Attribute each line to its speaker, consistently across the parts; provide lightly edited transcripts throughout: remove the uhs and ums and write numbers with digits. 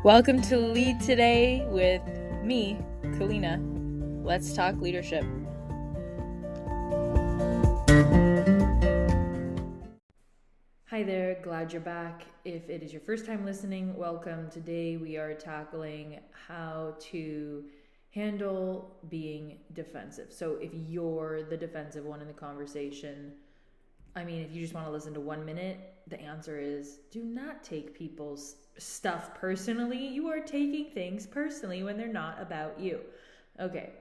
Speaker 1: Welcome to Lead Today with me, Kalina. Let's talk leadership. Hi there, glad you're back. If it is your first time listening, welcome. Today we are tackling how to handle being defensive. So if you're the defensive one in the conversation, if you just want to listen to 1 minute, the answer is do not take people's stuff personally. You are taking things personally when they're not about you. Okay.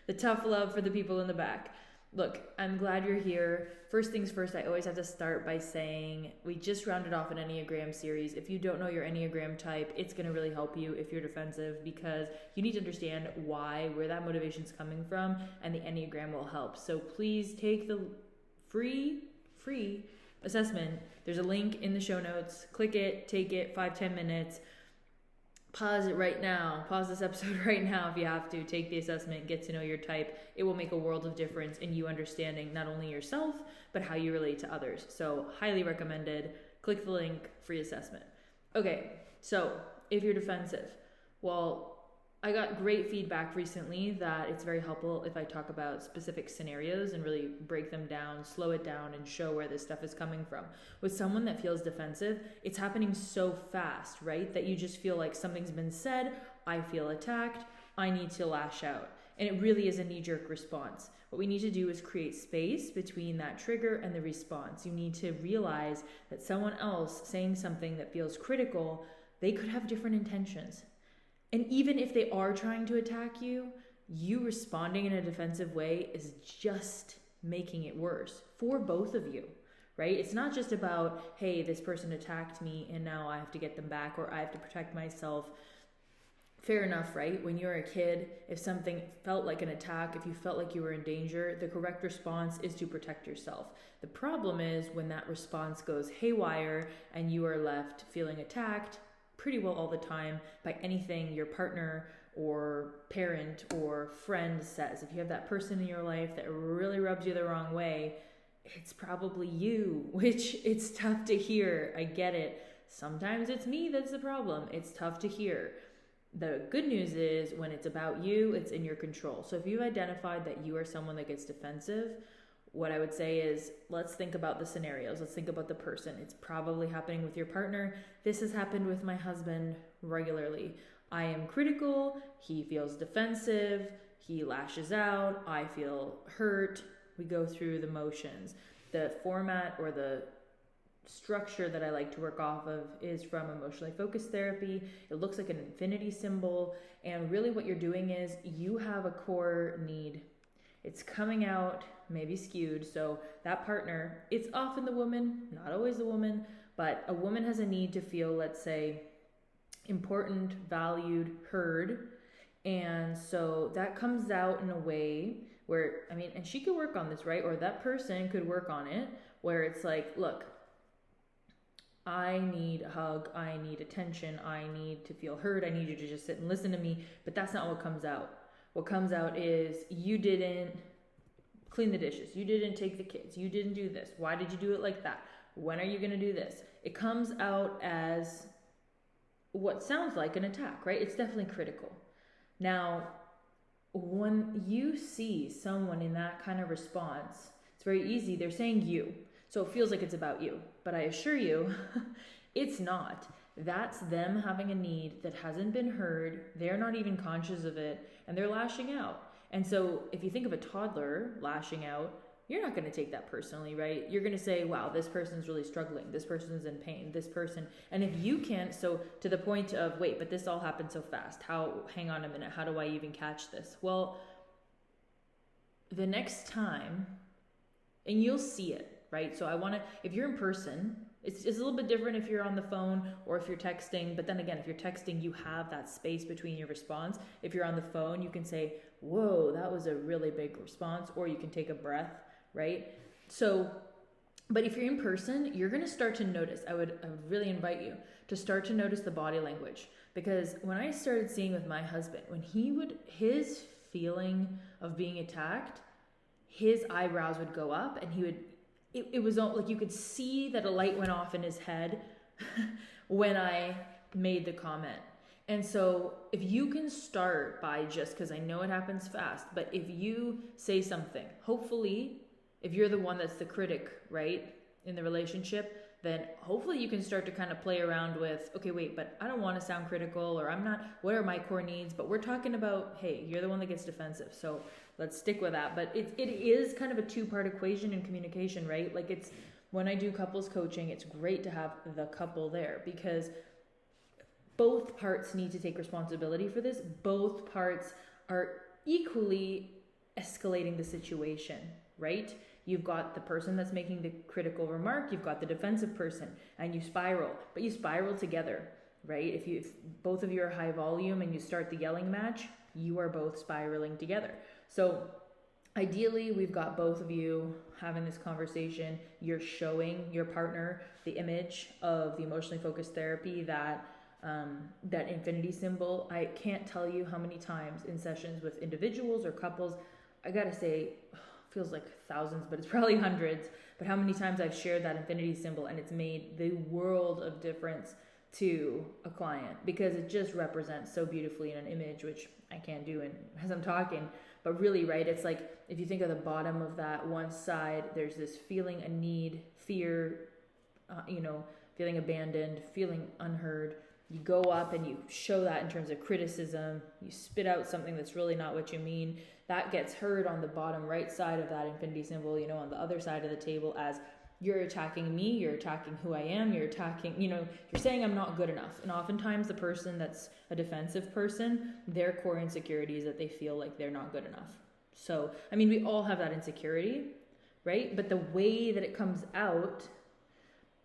Speaker 1: The tough love for the people in the back. Look, I'm glad you're here. First things first, I always have to start by saying we just rounded off an Enneagram series. If you don't know your Enneagram type, it's going to really help you if you're defensive, because you need to understand where that motivation is coming from, and the Enneagram will help. So please take the free assessment. There's a link in the show notes. Click it, take it, 5-10 minutes. Pause it right now. Pause this episode right now if you have to. Take the assessment, get to know your type. It will make a world of difference in you understanding not only yourself, but how you relate to others. So highly recommended. Click the link, free assessment. Okay, so if you're defensive, well, I got great feedback recently that it's very helpful if I talk about specific scenarios and really break them down, slow it down, and show where this stuff is coming from. With someone that feels defensive, it's happening so fast, right? That you just feel like something's been said, I feel attacked, I need to lash out. And it really is a knee-jerk response. What we need to do is create space between that trigger and the response. You need to realize that someone else saying something that feels critical, they could have different intentions. And even if they are trying to attack you, you responding in a defensive way is just making it worse for both of you, right? It's not just about, hey, this person attacked me and now I have to get them back or I have to protect myself. Fair enough, right? When you're a kid, if something felt like an attack, if you felt like you were in danger, the correct response is to protect yourself. The problem is when that response goes haywire and you are left feeling attacked pretty well all the time by anything your partner or parent or friend says. If you have that person in your life that really rubs you the wrong way, it's probably you, which it's tough to hear. I get it. Sometimes it's me that's the problem. It's tough to hear. The good news is when it's about you, it's in your control. So if you've identified that you are someone that gets defensive, what I would say is let's think about the scenarios. Let's think about the person. It's probably happening with your partner. This has happened with my husband regularly. I am critical. He feels defensive. He lashes out. I feel hurt. We go through the motions. The format or the structure that I like to work off of is from emotionally focused therapy. It looks like an infinity symbol. And really what you're doing is you have a core need. It's coming out maybe skewed. So that partner, it's often the woman, not always the woman, but a woman has a need to feel, let's say, important, valued, heard. And so that comes out in a way where, and she could work on this, right? Or that person could work on it where it's like, look, I need a hug, I need attention, I need to feel heard, I need you to just sit and listen to me. But that's not what comes out. What comes out is you didn't clean the dishes. You didn't take the kids. You didn't do this. Why did you do it like that? When are you going to do this? It comes out as what sounds like an attack, right? It's definitely critical. Now, when you see someone in that kind of response, it's very easy. They're saying you. So it feels like it's about you. But I assure you, it's not. That's them having a need that hasn't been heard. They're not even conscious of it, and they're lashing out. And so if you think of a toddler lashing out, you're not going to take that personally, right? You're going to say, wow, this person's really struggling. This person's in pain. This person. And if you can't, so to the point of, wait, but this all happened so fast. Hang on a minute. How do I even catch this? Well, the next time, and you'll see it, right? So if you're in person, it's a little bit different if you're on the phone or if you're texting. But then again, if you're texting, you have that space between your response. If you're on the phone, you can say, whoa, that was a really big response, or you can take a breath, right? So, but if you're in person, you're going to start to notice. I would really invite you to start to notice the body language, because when I started seeing with my husband, when his feeling of being attacked, his eyebrows would go up and it was like you could see that a light went off in his head when I made the comment. And so if you can start by just, because I know it happens fast, but if you say something, hopefully, if you're the one that's the critic, right, in the relationship, then hopefully you can start to kind of play around with, okay, wait, but I don't want to sound critical, or I'm not, what are my core needs? But we're talking about, hey, you're the one that gets defensive. So let's stick with that. But it is kind of a two-part equation in communication, right? Like it's, when I do couples coaching, it's great to have the couple there, because both parts need to take responsibility for this. Both parts are equally escalating the situation, right? You've got the person that's making the critical remark, you've got the defensive person, and you spiral, but you spiral together, right? If both of you are high volume and you start the yelling match, you are both spiraling together. So ideally, we've got both of you having this conversation. You're showing your partner the image of the emotionally focused therapy, that infinity symbol. I can't tell you how many times in sessions with individuals or couples, I gotta say, feels like thousands, but it's probably hundreds, but how many times I've shared that infinity symbol, and it's made the world of difference to a client, because it just represents so beautifully in an image, which I can't do as I'm talking. But really, right, it's like, if you think of the bottom of that one side, there's this feeling, a need, fear, feeling abandoned, feeling unheard. You go up and you show that in terms of criticism. You spit out something that's really not what you mean. That gets heard on the bottom right side of that infinity symbol, on the other side of the table, as you're attacking me, you're attacking who I am, you're attacking, you're saying I'm not good enough. And oftentimes the person that's a defensive person, their core insecurity is that they feel like they're not good enough. So, we all have that insecurity, right? But the way that it comes out,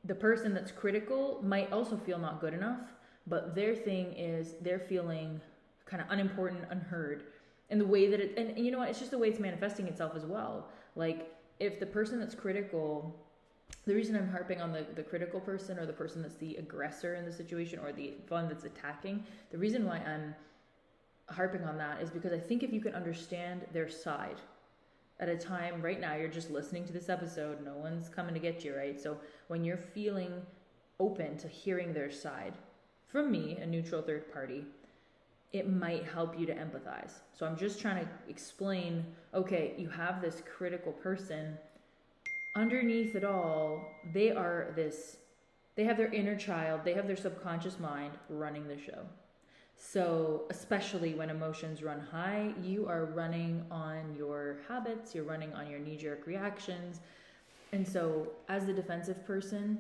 Speaker 1: the person that's critical might also feel not good enough, but their thing is they're feeling kind of unimportant, unheard. And the way that and you know what, it's just the way it's manifesting itself as well. Like, if the person that's critical, the reason I'm harping on the critical person, or the person that's the aggressor in the situation, or the one that's attacking, the reason why I'm harping on that is because I think if you can understand their side at a time, right now, you're just listening to this episode, no one's coming to get you, right? So when you're feeling open to hearing their side, from me, a neutral third party, it might help you to empathize. So I'm just trying to explain, okay, you have this critical person. Underneath it all, they have their inner child, they have their subconscious mind running the show. So especially when emotions run high, you are running on your habits, you're running on your knee-jerk reactions. And so as the defensive person,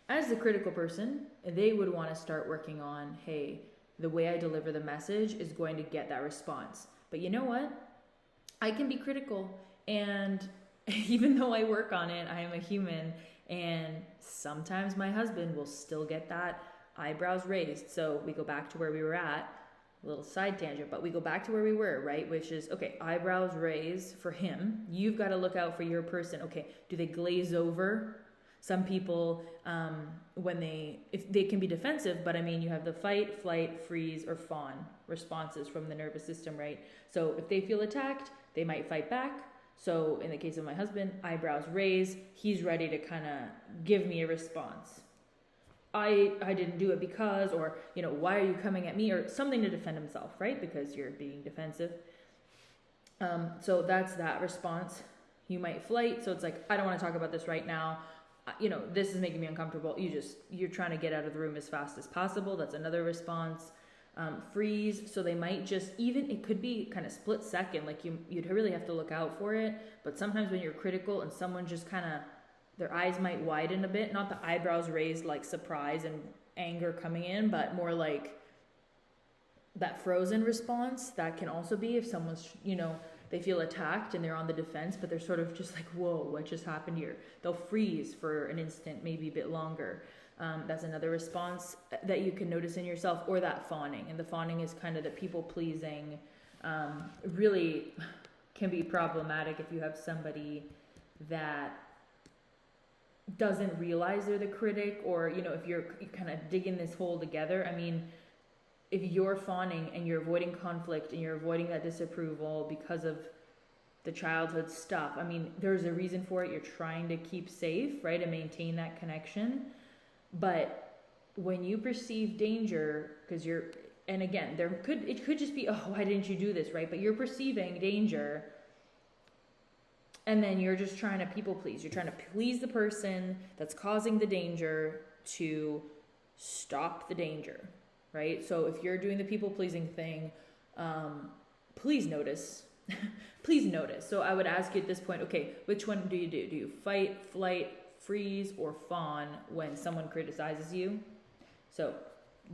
Speaker 1: as the critical person, they would want to start working on, hey, the way I deliver the message is going to get that response. But you know what? I can be critical, and even though I work on it, I am a human, and sometimes my husband will still get that eyebrows raised. So we go back to where we were at, a little side tangent, but we go back to where we were, right? Which is, okay, eyebrows raised for him. You've got to look out for your person. Okay, do they glaze over? Some people, if they can be defensive, but you have the fight, flight, freeze, or fawn responses from the nervous system, right? So if they feel attacked, they might fight back. So in the case of my husband, eyebrows raise, he's ready to kind of give me a response. I didn't do it because, or, why are you coming at me, or something to defend himself, right? Because you're being defensive. So that's that response. You might flight. So it's like, I don't want to talk about this right now. This is making me uncomfortable. You're trying to get out of the room as fast as possible. That's another response. Freeze. So they might just, it could be kind of split second. Like you'd really have to look out for it. But sometimes when you're critical and someone just kind of, their eyes might widen a bit, not the eyebrows raised like surprise and anger coming in, but more like that frozen response. That can also be if someone's, they feel attacked and they're on the defense, but they're sort of just like, whoa, what just happened here? They'll freeze for an instant, maybe a bit longer. That's another response that you can notice in yourself, or that fawning. And the fawning is kind of the people pleasing. Really can be problematic if you have somebody that doesn't realize they're the critic, or, if you're kind of digging this hole together. If you're fawning and you're avoiding conflict and you're avoiding that disapproval because of the childhood stuff, there's a reason for it. You're trying to keep safe, right, and maintain that connection. But when you perceive danger, because and again, it could just be, oh, why didn't you do this, right? But you're perceiving danger, and then you're just trying to people please. You're trying to please the person that's causing the danger to stop the danger, right? So if you're doing the people pleasing thing, please notice. Please notice. So I would ask you at this point, okay, which one do you do? Do you fight, flight, freeze, or fawn when someone criticizes you? So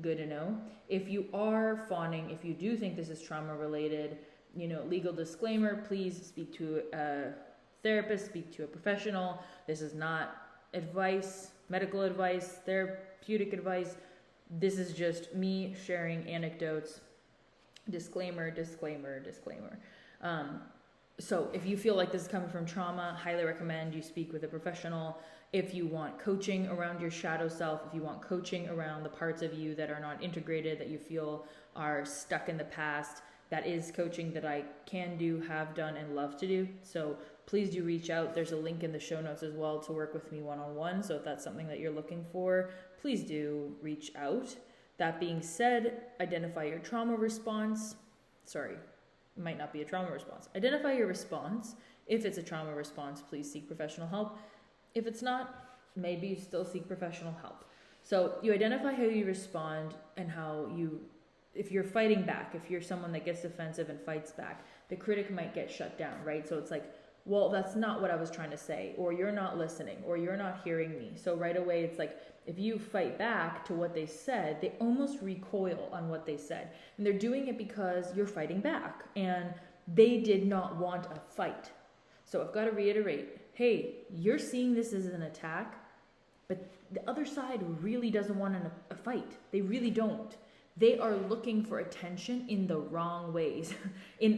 Speaker 1: good to know. If you are fawning, if you do think this is trauma related, legal disclaimer, please speak to a therapist, speak to a professional. This is not advice, medical advice, therapeutic advice. This is just me sharing anecdotes. Disclaimer, disclaimer, disclaimer. So if you feel like this is coming from trauma, highly recommend you speak with a professional. If you want coaching around your shadow self, if you want coaching around the parts of you that are not integrated, that you feel are stuck in the past, that is coaching that I can do, have done, and love to do. So please do reach out. There's a link in the show notes as well to work with me one-on-one. So if that's something that you're looking for, please do reach out. That being said, identify your trauma response. Sorry, it might not be a trauma response. Identify your response. If it's a trauma response, please seek professional help. If it's not, maybe you still seek professional help. So you identify how you respond and if you're fighting back, if you're someone that gets defensive and fights back, the critic might get shut down, right? So it's like, well, that's not what I was trying to say, or you're not listening, or you're not hearing me. So right away, it's like, if you fight back to what they said, they almost recoil on what they said. And they're doing it because you're fighting back, and they did not want a fight. So I've got to reiterate, hey, you're seeing this as an attack, but the other side really doesn't want a fight. They really don't. They are looking for attention in the wrong ways,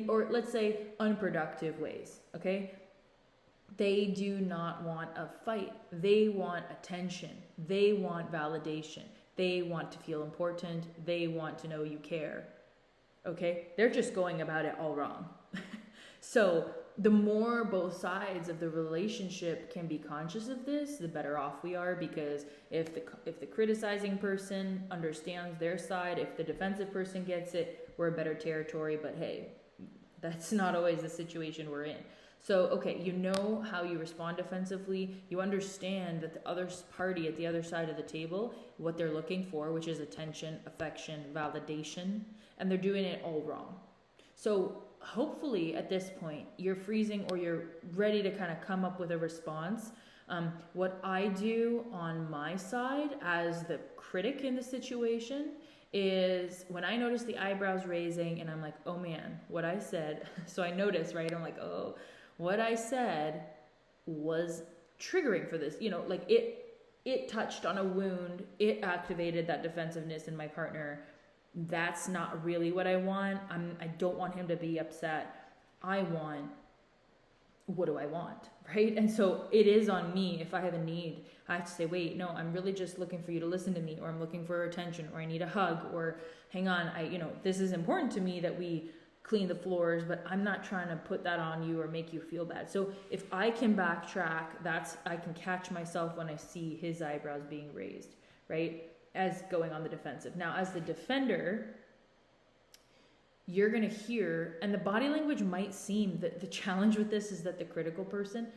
Speaker 1: or let's say unproductive ways, okay? They do not want a fight. They want attention. They want validation. They want to feel important. They want to know you care, okay? They're just going about it all wrong. So the more both sides of the relationship can be conscious of this, the better off we are, because if the criticizing person understands their side, if the defensive person gets it, we're in better territory. But hey, that's not always the situation we're in. So, okay, you know how you respond defensively. You understand that the other party at the other side of the table, what they're looking for, which is attention, affection, validation, and they're doing it all wrong. So hopefully at this point, you're freezing or you're ready to kind of come up with a response. What I do on my side as the critic in the situation is when I notice the eyebrows raising and I'm like, oh man, what I said. So I notice, right? I'm like, oh, what I said was triggering for this. Like it touched on a wound. It activated that defensiveness in my partner. That's not really what I want. I don't want him to be upset. What do I want, right? And so it is on me. If I have a need, I have to say, wait, no, I'm really just looking for you to listen to me, or I'm looking for attention, or I need a hug, or hang on, this is important to me that we clean the floors, but I'm not trying to put that on you or make you feel bad. So if I can backtrack, I can catch myself when I see his eyebrows being raised, right? As going on the defensive. Now, as the defender, you're going to hear, and the body language might seem that the challenge with this is that the critical person,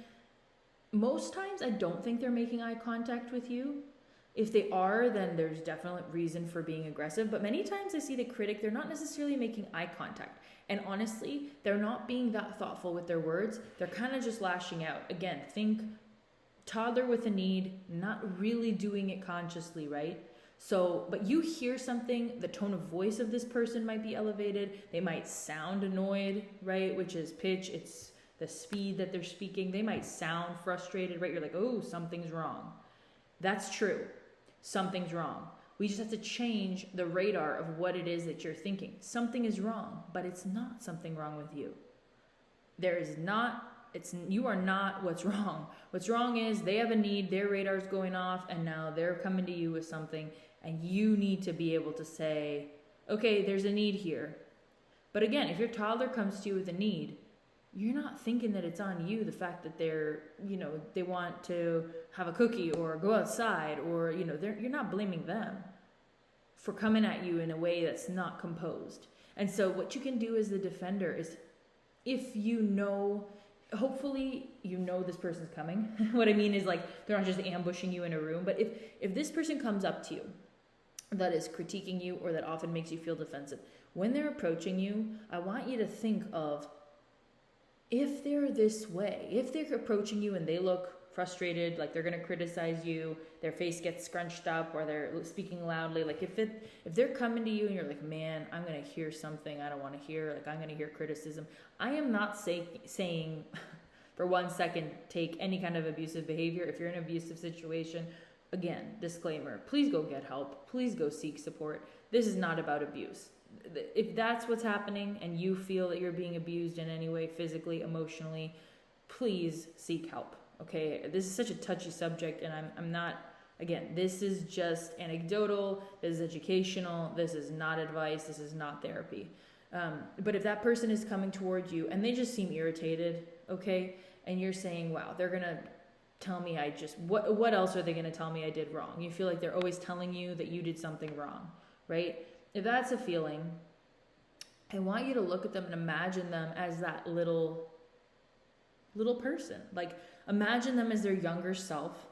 Speaker 1: most times I don't think they're making eye contact with you. If they are, then there's definitely reason for being aggressive. But many times I see the critic, they're not necessarily making eye contact. And honestly, they're not being that thoughtful with their words. They're kind of just lashing out. Again, think toddler with a need, not really doing it consciously, right? So, but you hear something, the tone of voice of this person might be elevated. They might sound annoyed, right? Which is pitch. It's the speed that they're speaking. They might sound frustrated, right? You're like, oh, something's wrong. That's true. Something's wrong. We just have to change the radar of what it is that you're thinking. Something is wrong, but it's not something wrong with you. You are not what's wrong. What's wrong is they have a need, their radar's going off, and now they're coming to you with something, and you need to be able to say, okay, there's a need here. But again, if your toddler comes to you with a need, you're not thinking that it's on you, the fact that they want to have a cookie or go outside, or, you're not blaming them. for coming at you in a way that's not composed. And so what you can do as the defender is, if you know, hopefully you know this person's coming. What I mean is, like, they're not just ambushing you in a room, but if this person comes up to you that is critiquing you or that often makes you feel defensive, when they're approaching you, I want you to think of, if they're this way, if they're approaching you and they look frustrated, like they're going to criticize you, their face gets scrunched up, or they're speaking loudly, like if they're coming to you and you're like, man, I'm going to hear something I don't want to hear, like I'm going to hear criticism. I am not saying for 1 second take any kind of abusive behavior. If you're in an abusive situation, again, disclaimer, please go get help, please go seek support. This is not about abuse. If that's what's happening and you feel that you're being abused in any way, physically, emotionally, please seek help. Okay, this is such a touchy subject, and I'm not, again, this is just anecdotal, this is educational, this is not advice, this is not therapy. But if that person is coming towards you and they just seem irritated, okay, and you're saying, wow, they're going to tell me what else are they going to tell me I did wrong? You feel like they're always telling you that you did something wrong, right? If that's a feeling, I want you to look at them and imagine them as that little person. Like, imagine them as their younger self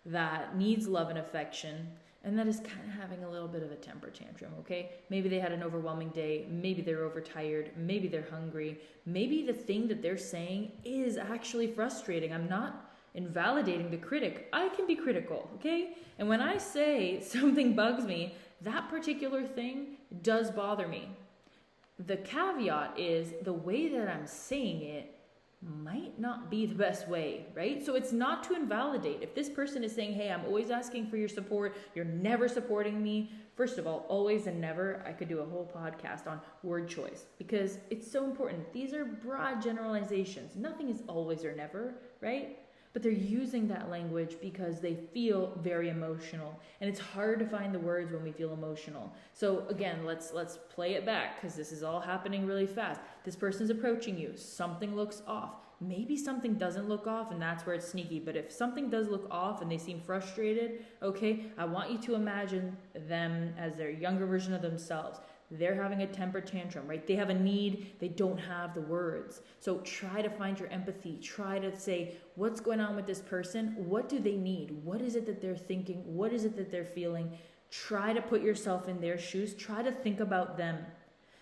Speaker 1: that needs love and affection and that is kind of having a little bit of a temper tantrum, okay? Maybe they had an overwhelming day. Maybe they're overtired. Maybe they're hungry. Maybe the thing that they're saying is actually frustrating. I'm not invalidating the critic. I can be critical, okay? And when I say something bugs me, that particular thing does bother me. The caveat is the way that I'm saying it might not be the best way, right? So it's not to invalidate. If this person is saying, hey, I'm always asking for your support, you're never supporting me. First of all, always and never, I could do a whole podcast on word choice because it's so important. These are broad generalizations. Nothing is always or never, right? But they're using that language because they feel very emotional. And it's hard to find the words when we feel emotional. So again, let's play it back because this is all happening really fast. This person's approaching you. Something looks off. Maybe something doesn't look off and that's where it's sneaky. But if something does look off and they seem frustrated, okay, I want you to imagine them as their younger version of themselves. They're having a temper tantrum, right? They have a need, they don't have the words. So try to find your empathy. Try to say, what's going on with this person? What do they need? What is it that they're thinking? What is it that they're feeling? Try to put yourself in their shoes. Try to think about them.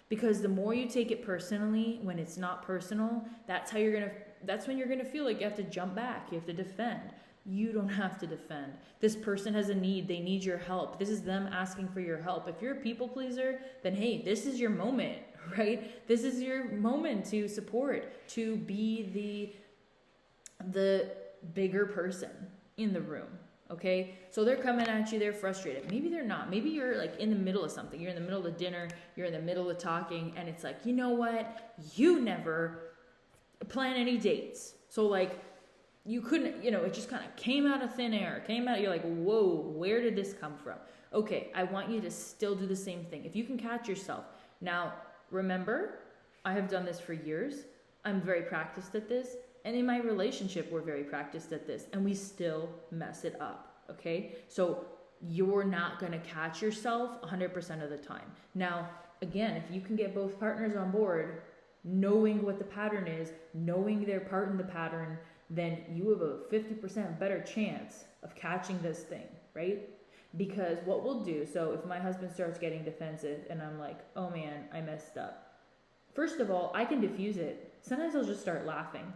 Speaker 1: Because the more you take it personally, when it's not personal, that's when you're gonna feel like you have to jump back, you have to defend. You don't have to defend. This person has a need. They need your help. This is them asking for your help. If you're a people pleaser, then hey, this is your moment, right? This is your moment to support, to be the bigger person in the room, okay? So they're coming at you, they're frustrated. Maybe they're not. Maybe you're like in the middle of something. You're in the middle of dinner, you're in the middle of talking, and it's like, you know what? You never plan any dates. So like, you couldn't, it just kind of came out of thin air. You're like, whoa, where did this come from? Okay, I want you to still do the same thing. If you can catch yourself. Now, remember, I have done this for years. I'm very practiced at this. And in my relationship, we're very practiced at this. And we still mess it up, okay? So you're not going to catch yourself 100% of the time. Now, again, if you can get both partners on board, knowing what the pattern is, knowing their part in the pattern, then you have a 50% better chance of catching this thing, right? Because what we'll do, so if my husband starts getting defensive and I'm like, oh man, I messed up. First of all, I can diffuse it. Sometimes I'll just start laughing,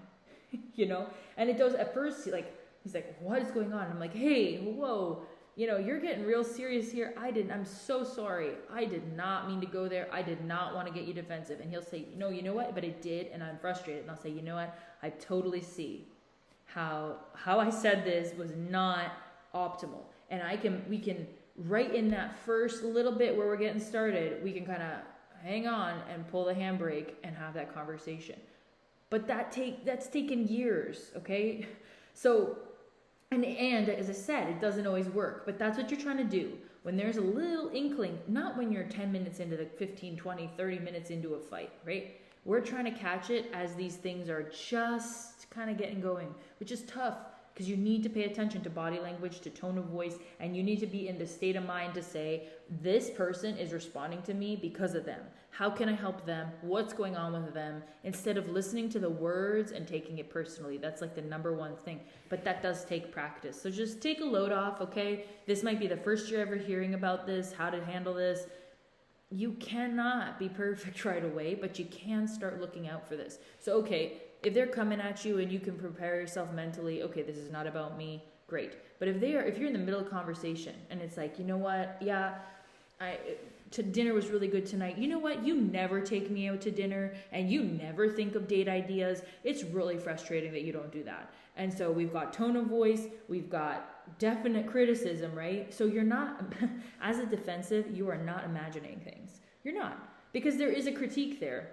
Speaker 1: And it does, at first, he's like, what is going on? I'm like, hey, whoa, you're getting real serious here. I'm so sorry. I did not mean to go there. I did not want to get you defensive. And he'll say, no, you know what? But it did, and I'm frustrated. And I'll say, you know what? I totally see how I said this was not optimal. And we can right in that first little bit where we're getting started, we can kind of hang on and pull the handbrake and have that conversation. But that's taken years, okay? So, and as I said, it doesn't always work, but that's what you're trying to do. When there's a little inkling, not when you're 10 minutes into the 15, 20, 30 minutes into a fight, right? We're trying to catch it as these things are just kind of getting going, which is tough. because you need to pay attention to body language, to tone of voice, and you need to be in the state of mind to say, this person is responding to me because of them. How can I help them? What's going on with them? Instead of listening to the words and taking it personally. That's like the number one thing. But that does take practice. So just take a load off, okay? This might be the first you're ever hearing about this, how to handle this. You cannot be perfect right away, but you can start looking out for this. So, okay, if they're coming at you and you can prepare yourself mentally, okay, this is not about me, great. But if you're in the middle of conversation and it's like, you know what, yeah, dinner was really good tonight. You know what, you never take me out to dinner and you never think of date ideas. It's really frustrating that you don't do that. And so we've got tone of voice, we've got definite criticism, right? So you're not, as a defensive, you are not imagining things. You're not, because there is a critique there.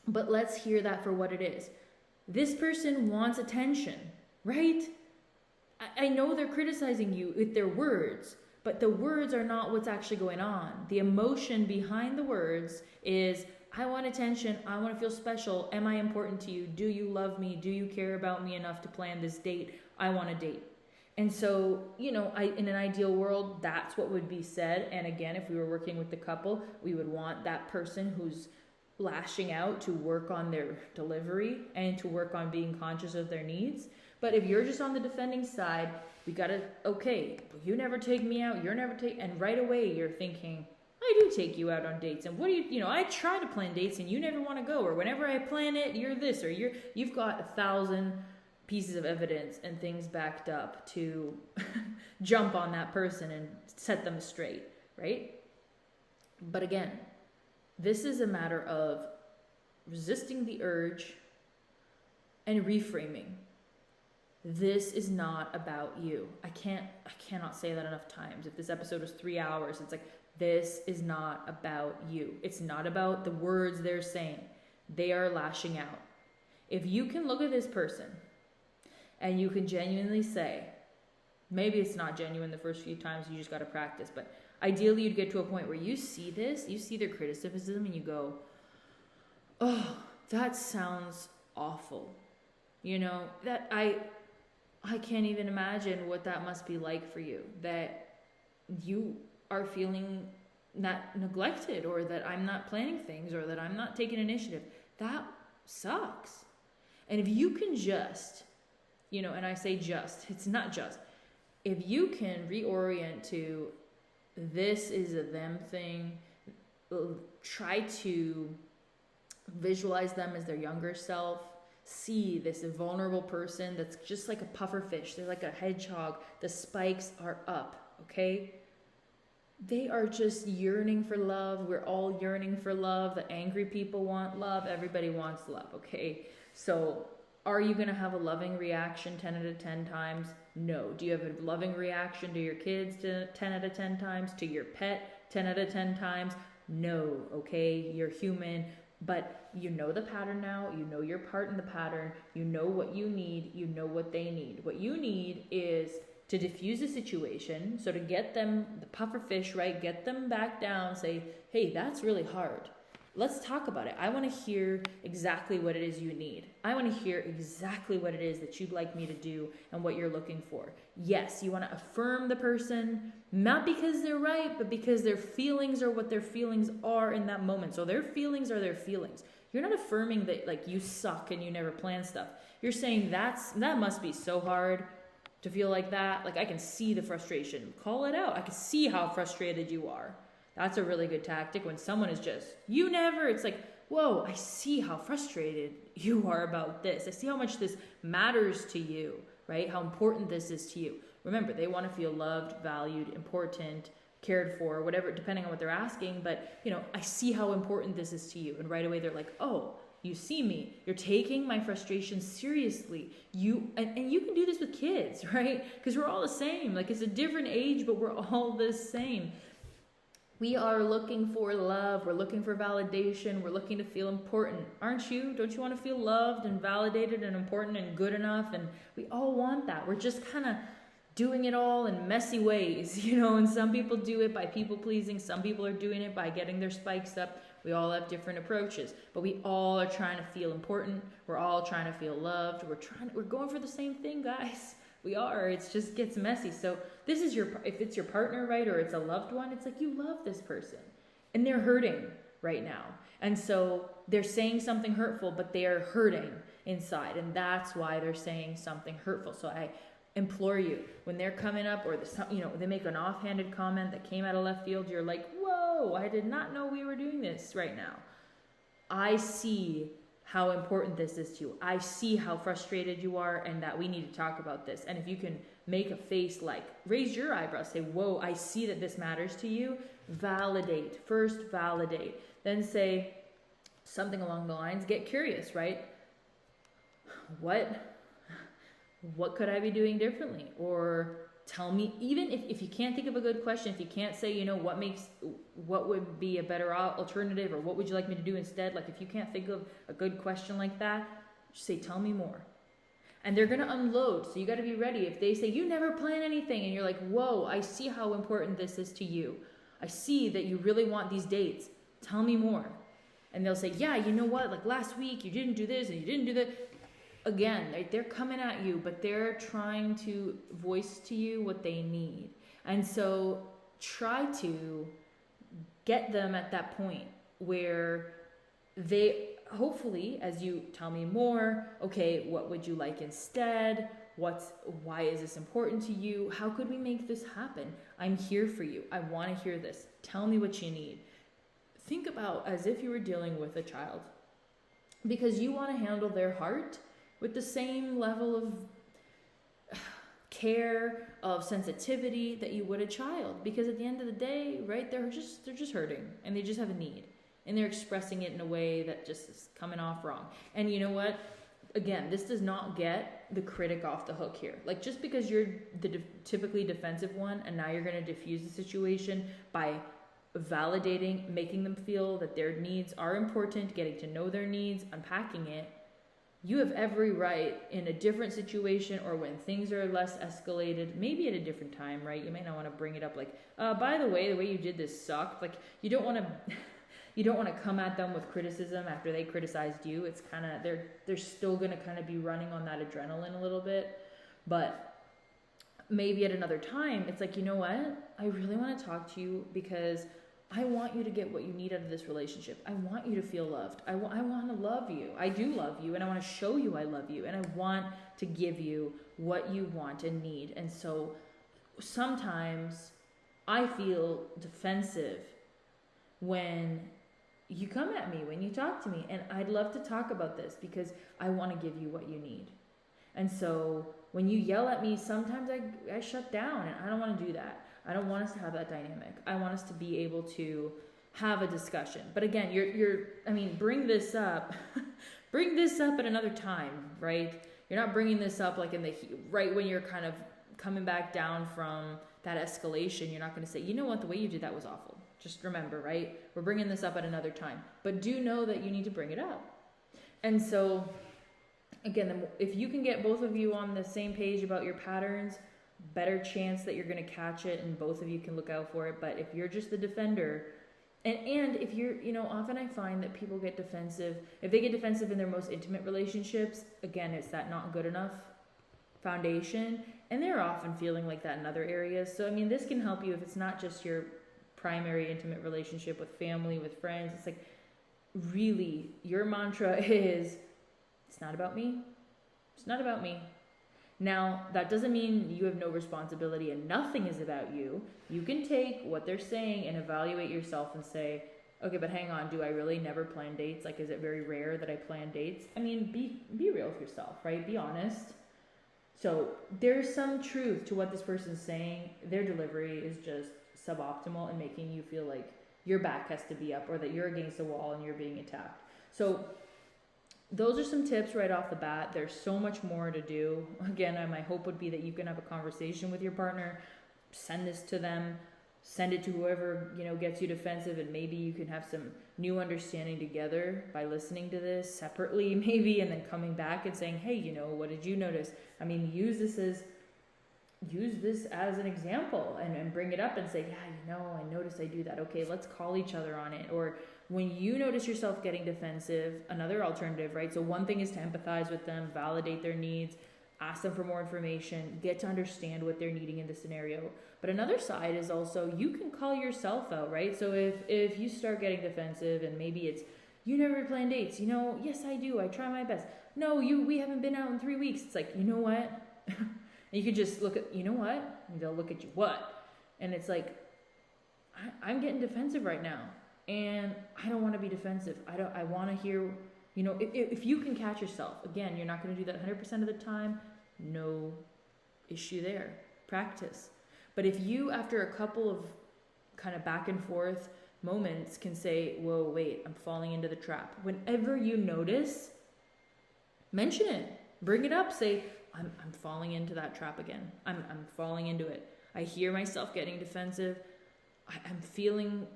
Speaker 1: But let's hear that for what it is. This person wants attention, right? I know they're criticizing you with their words, but the words are not what's actually going on. The emotion behind the words is, I want attention, I want to feel special, am I important to you, do you love me, do you care about me enough to plan this date, I want a date. And so, in an ideal world, that's what would be said. And again, if we were working with the couple, we would want that person who's lashing out to work on their delivery and to work on being conscious of their needs. But if you're just on the defending side, we gotta, okay, you never take me out, and right away you're thinking, I do take you out on dates, and what do I try to plan dates and you never want to go, or whenever I plan it, you're this, or you've got 1,000 pieces of evidence and things backed up to jump on that person and set them straight, right? But again, this is a matter of resisting the urge and reframing. This is not about you. I cannot say that enough times. If this episode was 3 hours, it's like, this is not about you. It's not about the words they're saying. They are lashing out. If you can look at this person and you can genuinely say, maybe it's not genuine the first few times, you just got to practice, but ideally you'd get to a point where you see their criticism and you go, oh, that sounds awful. That I can't even imagine what that must be like for you, that you are feeling not neglected, or that I'm not planning things, or that I'm not taking initiative. That sucks. And if you can just, and I say just, it's not just, if you can reorient to this is a them thing, try to visualize them as their younger self, see this vulnerable person that's just like a puffer fish. They're like a hedgehog. The spikes are up, okay? They are just yearning for love. We're all yearning for love. The angry people want love. Everybody wants love, okay? So are you going to have a loving reaction 10 out of 10 times? No. Do you have a loving reaction to your kids 10 out of 10 times? To your pet 10 out of 10 times? No, okay? You're human. But you know the pattern now. You know your part in the pattern. You know what you need. You know what they need. What you need is to diffuse the situation. So to get them, the puffer fish, right? Get them back down. Say, hey, that's really hard. Let's talk about it. I want to hear exactly what it is you need. I want to hear exactly what it is that you'd like me to do and what you're looking for. Yes, you want to affirm the person, not because they're right, but because their feelings are what their feelings are in that moment. So their feelings are their feelings. You're not affirming that like you suck and you never plan stuff. You're saying that must be so hard to feel like that. Like I can see the frustration. Call it out. I can see how frustrated you are. That's a really good tactic when someone is just, you never, it's like, whoa, I see how frustrated you are about this. I see how much this matters to you, right? How important this is to you. Remember, they want to feel loved, valued, important, cared for, whatever, depending on what they're asking. But, I see how important this is to you. And right away they're like, oh, you see me. You're taking my frustration seriously. And you can do this with kids, right? Because we're all the same. Like it's a different age, but we're all the same. We are looking for love. We're looking for validation. We're looking to feel important. Aren't you? Don't you want to feel loved and validated and important and good enough? And we all want that. We're just kind of doing it all in messy ways, and some people do it by people pleasing. Some people are doing it by getting their spikes up. We all have different approaches, but we all are trying to feel important. We're all trying to feel loved. We're going for the same thing, guys. We are. It just gets messy. So this is if it's your partner, right, or it's a loved one, it's like you love this person and they're hurting right now. And so they're saying something hurtful, but they are hurting inside. And that's why they're saying something hurtful. So I implore you, when they're coming up or they make an offhanded comment that came out of left field, you're like, whoa, I did not know we were doing this right now. I see how important this is to you. I see how frustrated you are and that we need to talk about this. And if you can make a face like, raise your eyebrows, say, whoa, I see that this matters to you. Validate. First, validate. Then say something along the lines, get curious, right? What could I be doing differently? Or tell me, even if you can't think of a good question, if you can't say, what would be a better alternative, or what would you like me to do instead? Like if you can't think of a good question like that, just say, tell me more. And they're going to unload. So you got to be ready. If they say, you never plan anything, and you're like, whoa, I see how important this is to you. I see that you really want these dates. Tell me more. And they'll say, yeah, you know what? Like last week you didn't do this and you didn't do that. Again, they're coming at you, but they're trying to voice to you what they need. And so try to get them at that point where they, hopefully, as you tell me more, okay, what would you like instead? Why is this important to you? How could we make this happen? I'm here for you. I want to hear this. Tell me what you need. Think about as if you were dealing with a child, because you want to handle their heart with the same level of care, of sensitivity that you would a child. Because at the end of the day, right, they're just hurting and they just have a need. And they're expressing it in a way that just is coming off wrong. And you know what? Again, this does not get the critic off the hook here. Like just because you're the typically defensive one and now you're going to diffuse the situation by validating, making them feel that their needs are important, getting to know their needs, unpacking it, you have every right in a different situation or when things are less escalated, maybe at a different time, right? You may not want to bring it up like, by the way you did this sucked. Like you don't want to come at them with criticism after they criticized you. It's kind of, they're still going to kind of be running on that adrenaline a little bit. But maybe at another time, it's like, you know what? I really want to talk to you because I want you to get what you need out of this relationship. I want you to feel loved. I want to love you. I do love you, and I want to show you I love you, and I want to give you what you want and need. And so sometimes I feel defensive when you come at me, when you talk to me, and I'd love to talk about this because I want to give you what you need. And so when you yell at me, sometimes I shut down, and I don't want to do that. I don't want us to have that dynamic. I want us to be able to have a discussion. But again, bring this up at another time, right? You're not bringing this up like right when you're kind of coming back down from that escalation. You're not going to say, you know what, the way you did that was awful. Just remember, right? We're bringing this up at another time. But do know that you need to bring it up. And so, again, if you can get both of you on the same page about your patterns, better chance that you're going to catch it and both of you can look out for it. But if you're just the defender, and if you're, often I find that people get defensive. If they get defensive in their most intimate relationships, again, it's that not good enough foundation. And they're often feeling like that in other areas. So, this can help you if it's not just your primary intimate relationship with family, with friends. It's like, really, your mantra is, it's not about me. It's not about me. Now, that doesn't mean you have no responsibility and nothing is about you. You can take what they're saying and evaluate yourself and say, okay, but hang on, do I really never plan dates? Like, is it very rare that I plan dates? Be real with yourself, right? Be honest. So there's some truth to what this person's saying. Their delivery is just suboptimal and making you feel like your back has to be up or that you're against the wall and you're being attacked. So those are some tips right off the bat. There's so much more to do. Again, my hope would be that you can have a conversation with your partner, send this to them, send it to whoever, gets you defensive, and maybe you can have some new understanding together by listening to this separately maybe, and then coming back and saying, hey, what did you notice? Use this as an example and bring it up and say, yeah, I noticed I do that. Okay, let's call each other on it. Or when you notice yourself getting defensive, another alternative, right? So one thing is to empathize with them, validate their needs, ask them for more information, get to understand what they're needing in the scenario. But another side is also you can call yourself out, right? So if you start getting defensive and maybe it's, you never plan dates, yes I do, I try my best. No, we haven't been out in 3 weeks. It's like, you know what? And you could just look at, you know what? And they'll look at you, what? And it's like, I'm getting defensive right now. And I don't want to be defensive. I want to hear, if you can catch yourself, again, you're not going to do that 100% of the time. No issue there. Practice. But if you, after a couple of kind of back and forth moments, can say, whoa, wait, I'm falling into the trap. Whenever you notice, mention it. Bring it up. Say, I'm falling into that trap again. I'm falling into it. I hear myself getting defensive. I'm feeling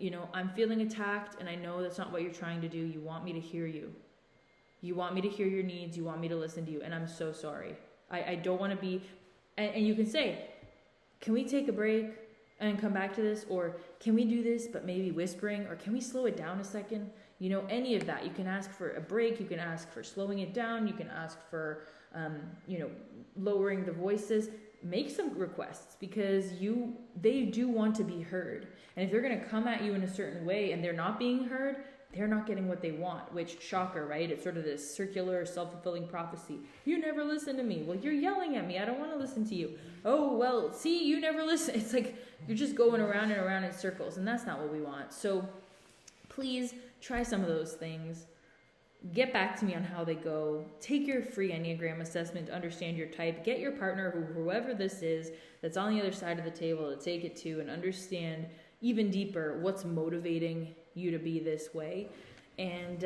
Speaker 1: attacked, and I know that's not what you're trying to do. You want me to hear you. You want me to hear your needs. You want me to listen to you, and I'm so sorry. I don't want to be, and you can say, can we take a break and come back to this? Or can we do this, but maybe whispering? Or can we slow it down a second? Any of that. You can ask for a break. You can ask for slowing it down. You can ask for, lowering the voices. Make some requests, because they do want to be heard. And if they're going to come at you in a certain way and they're not being heard, they're not getting what they want, which, shocker, right? It's sort of this circular, self-fulfilling prophecy. You never listen to me. Well, you're yelling at me. I don't want to listen to you. Oh, well, see, you never listen. It's like you're just going around and around in circles, and that's not what we want. So please try some of those things. Get back to me on how they go. Take your free Enneagram assessment to understand your type. Get your partner, whoever this is, that's on the other side of the table, to take it to and understand even deeper what's motivating you to be this way. And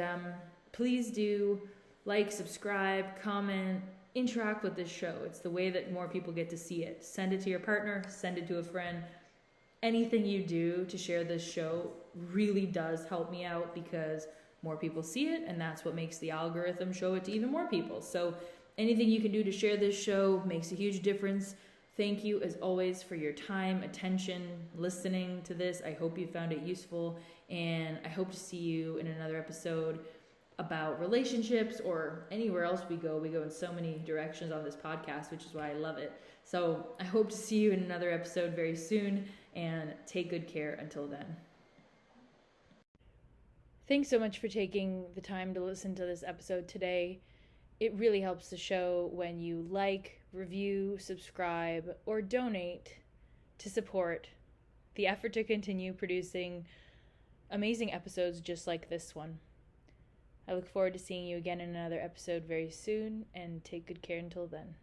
Speaker 1: please do like, subscribe, comment, interact with this show. It's the way that more people get to see it. Send it to your partner, send it to a friend. Anything you do to share this show really does help me out, because more people see it, and that's what makes the algorithm show it to even more people. So anything you can do to share this show makes a huge difference. Thank you, as always, for your time, attention, listening to this. I hope you found it useful, and I hope to see you in another episode about relationships or anywhere else we go. We go in so many directions on this podcast, which is why I love it. So I hope to see you in another episode very soon, and take good care until then. Thanks so much for taking the time to listen to this episode today. It really helps the show when you like, review, subscribe, or donate to support the effort to continue producing amazing episodes just like this one. I look forward to seeing you again in another episode very soon, and take good care until then.